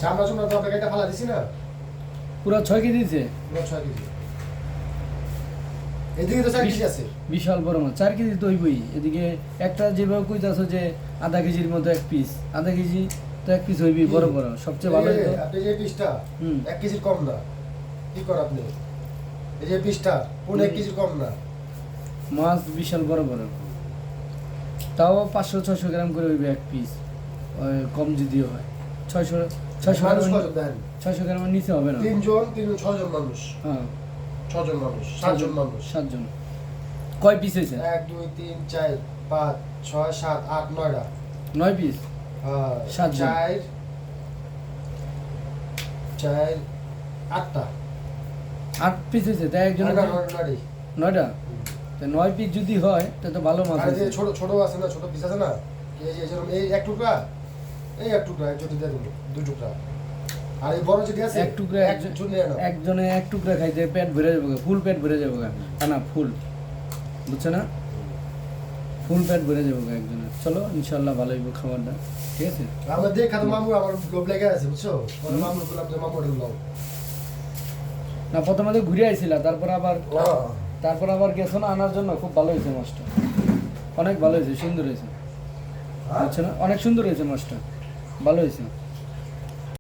চামড়া চুমড়া তো আপনাকে এটা ফালা দিছি না, পুরো 6 কেজি দিছে। পুরো 6 কেজি। এদিকে তো 4 কেজি আছে। বিশাল বড় মাছ, 4 কেজি তো হইবই। এদিকে একটা যেভাবে কইতাছো যে আধা কেজির মতো এক পিস, আধা কেজি তো এক পিস হইবি বড় বড়, সবচেয়ে ভালো হইতো। আপনি যে পিসটা হুম। 1 কেজির কম না, কি কর আপনি? এই যে পিসটা পুরো 1 কেজির কম না। মাছ বিশাল বড় বড়, তাও 500-600 গ্রাম করে হইবে এক পিস, কম যদিও হয়। 600 মানুষ গ্রাম, কত দেন? 600 গ্রামের নিচে হবে না। 3 জন 6 জন মানুষ, হ্যাঁ 6 জন মানুষ, 7 জন মানুষ। 7 জন। কয় পিস হয়েছে? 1 2 3 4 5 6 7 8 9টা। 9 পিস। 7 জন। 4 8টা। 8 পিস হয়েছে, তাই একজনের 9টা। তো 9 পিস যদি হয় তাহলে তো ভালো মাছ আর যে আছে। ছোট ছোট আছে না, ছোট পিস আছে না, এই যে যেরকম এই এক টুকরা, এই এক টুকরা একজন দিয়ে দেবো, 2 টুকরা। আর এই বড় যেটি আছে এক টুকরা একজন নিয়ে নাও। একজনে এক টুকরা খাইতে পেট ভরে যাবে, ফুল পেট ভরে যাবে। না ফুল, বুঝছো না, ফুল পেট ভরে যাবে একজনের। চলো ইনশাল্লাহ ভালো হইব খাবারটা, ঠিক আছে। আমরা দেখ খাতো মামু আমার লোভ লেগে আছে, বুঝছো? পরে মামু বললাম যে মামু ওটা নাও। না প্রথমে তো ঘুরে আইছিলা, তারপর আবার গেছো না আনার জন্য। খুব ভালো হয়েছে মাছটা, অনেক ভালো হয়েছে, সুন্দর হয়েছে, বুঝছো না, অনেক সুন্দর হয়েছে মাছটা, ভালো হয়েছে।